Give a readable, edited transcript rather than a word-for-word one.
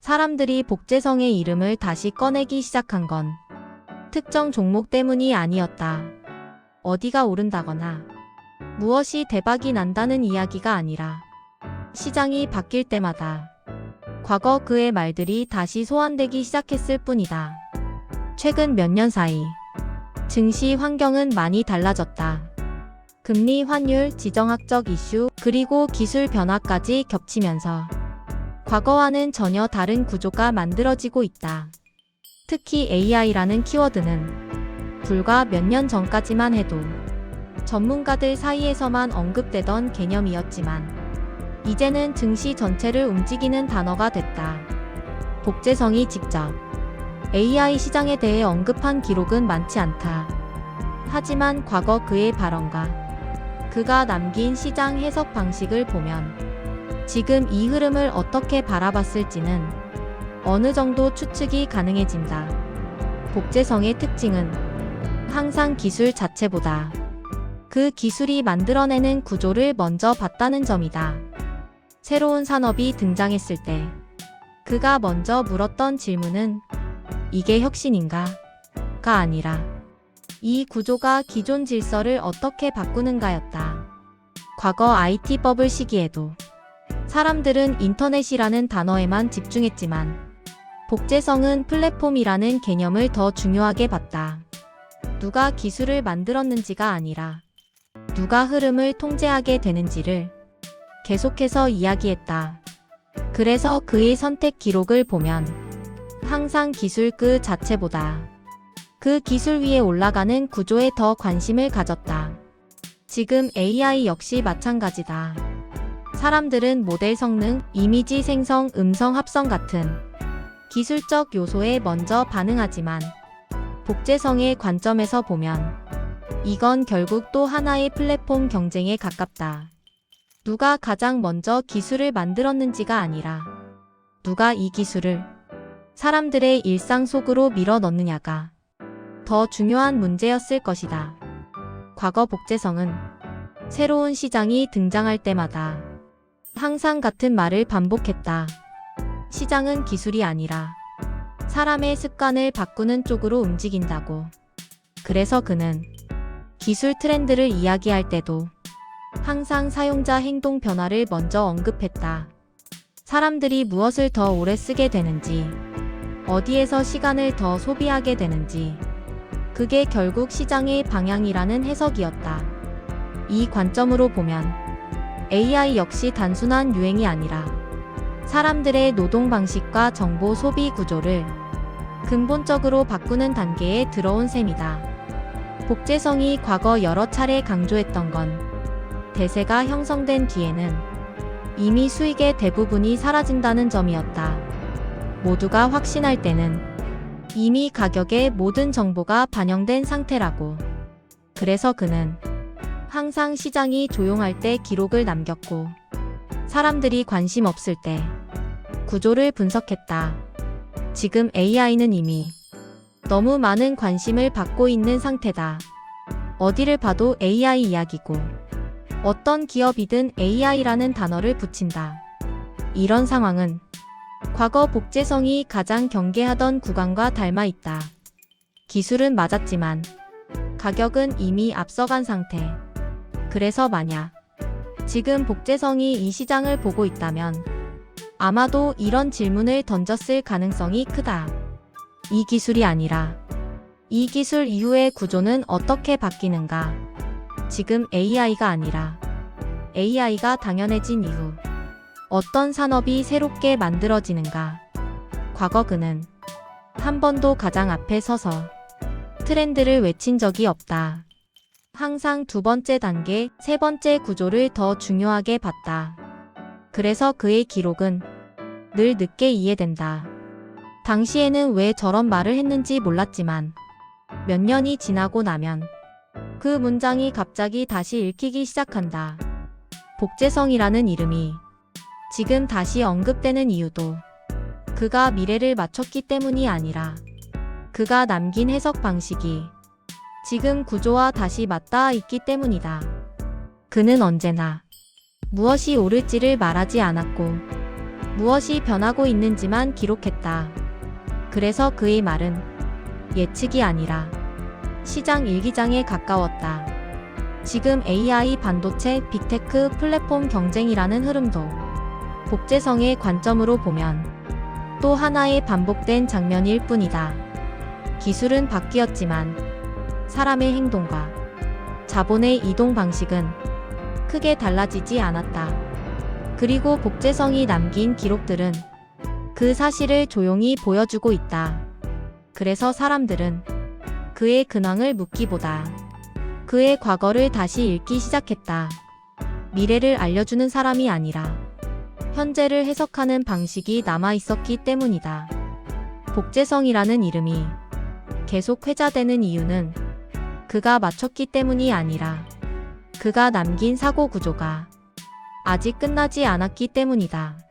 사람들이 복제성의 이름을 다시 꺼내기 시작한 건 특정 종목 때문이 아니었다. 어디가 오른다거나 무엇이 대박이 난다는 이야기가 아니라 시장이 바뀔 때마다 과거 그의 말들이 다시 소환되기 시작했을 뿐이다. 최근 몇 년 사이 증시 환경은 많이 달라졌다. 금리, 환율, 지정학적 이슈, 그리고 기술 변화까지 겹치면서 과거와는 전혀 다른 구조가 만들어지고 있다. 특히 AI라는 키워드는 불과 몇 년 전까지만 해도 전문가들 사이에서만 언급되던 개념이었지만 이제는 증시 전체를 움직이는 단어가 됐다. 복제성이 직접 AI 시장에 대해 언급한 기록은 많지 않다. 하지만 과거 그의 발언과 그가 남긴 시장 해석 방식을 보면 지금 이 흐름을 어떻게 바라봤을지는 어느 정도 추측이 가능해진다. 복제성의 특징은 항상 기술 자체보다 그 기술이 만들어내는 구조를 먼저 봤다는 점이다. 새로운 산업이 등장했을 때 그가 먼저 물었던 질문은 이게 혁신인가? 가 아니라 이 구조가 기존 질서를 어떻게 바꾸는가였다. 과거 IT 버블 시기에도 사람들은 인터넷이라는 단어에만 집중했지만 복제성은 플랫폼이라는 개념을 더 중요하게 봤다. 누가 기술을 만들었는지가 아니라 누가 흐름을 통제하게 되는지를 계속해서 이야기했다. 그래서 그의 선택 기록을 보면 항상 기술 그 자체보다 그 기술 위에 올라가는 구조에 더 관심을 가졌다. 지금 AI 역시 마찬가지다. 사람들은 모델 성능, 이미지 생성, 음성 합성 같은 기술적 요소에 먼저 반응하지만 복제성의 관점에서 보면 이건 결국 또 하나의 플랫폼 경쟁에 가깝다. 누가 가장 먼저 기술을 만들었는지가 아니라 누가 이 기술을 사람들의 일상 속으로 밀어 넣느냐가 더 중요한 문제였을 것이다. 과거 복제성은 새로운 시장이 등장할 때마다 항상 같은 말을 반복했다. 시장은 기술이 아니라 사람의 습관을 바꾸는 쪽으로 움직인다고. 그래서 그는 기술 트렌드를 이야기할 때도 항상 사용자 행동 변화를 먼저 언급했다. 사람들이 무엇을 더 오래 쓰게 되는지, 어디에서 시간을 더 소비하게 되는지, 그게 결국 시장의 방향이라는 해석이었다. 이 관점으로 보면 AI 역시 단순한 유행이 아니라 사람들의 노동 방식과 정보 소비 구조를 근본적으로 바꾸는 단계에 들어온 셈이다. 복제성이 과거 여러 차례 강조했던 건 대세가 형성된 뒤에는 이미 수익의 대부분이 사라진다는 점이었다. 모두가 확신할 때는 이미 가격에 모든 정보가 반영된 상태라고. 그래서 그는 항상 시장이 조용할 때 기록을 남겼고 사람들이 관심 없을 때 구조를 분석했다. 지금 AI는 이미 너무 많은 관심을 받고 있는 상태다. 어디를 봐도 AI 이야기고 어떤 기업이든 AI라는 단어를 붙인다. 이런 상황은 과거 복제성이 가장 경계하던 구간과 닮아 있다. 기술은 맞았지만 가격은 이미 앞서간 상태. 그래서 만약 지금 복제성이 이 시장을 보고 있다면 아마도 이런 질문을 던졌을 가능성이 크다. 이 기술이 아니라 이 기술 이후의 구조는 어떻게 바뀌는가? 지금 AI가 아니라 AI가 당연해진 이후 어떤 산업이 새롭게 만들어지는가? 과거 그는 한 번도 가장 앞에 서서 트렌드를 외친 적이 없다. 항상 두 번째 단계, 세 번째 구조를 더 중요하게 봤다. 그래서 그의 기록은 늘 늦게 이해된다. 당시에는 왜 저런 말을 했는지 몰랐지만 몇 년이 지나고 나면 그 문장이 갑자기 다시 읽히기 시작한다. 복제성이라는 이름이 지금 다시 언급되는 이유도 그가 미래를 맞췄기 때문이 아니라 그가 남긴 해석 방식이 지금 구조와 다시 맞닿아 있기 때문이다. 그는 언제나 무엇이 옳을지를 말하지 않았고 무엇이 변하고 있는지만 기록했다. 그래서 그의 말은 예측이 아니라 시장 일기장에 가까웠다. 지금 AI 반도체 빅테크 플랫폼 경쟁이라는 흐름도 복제성의 관점으로 보면 또 하나의 반복된 장면일 뿐이다. 기술은 바뀌었지만 사람의 행동과 자본의 이동 방식은 크게 달라지지 않았다. 그리고 복제성이 남긴 기록들은 그 사실을 조용히 보여주고 있다. 그래서 사람들은 그의 근황을 묻기보다 그의 과거를 다시 읽기 시작했다. 미래를 알려주는 사람이 아니라 현재를 해석하는 방식이 남아 있었기 때문이다. 복제성이라는 이름이 계속 회자되는 이유는 그가 맞췄기 때문이 아니라 그가 남긴 사고 구조가 아직 끝나지 않았기 때문이다.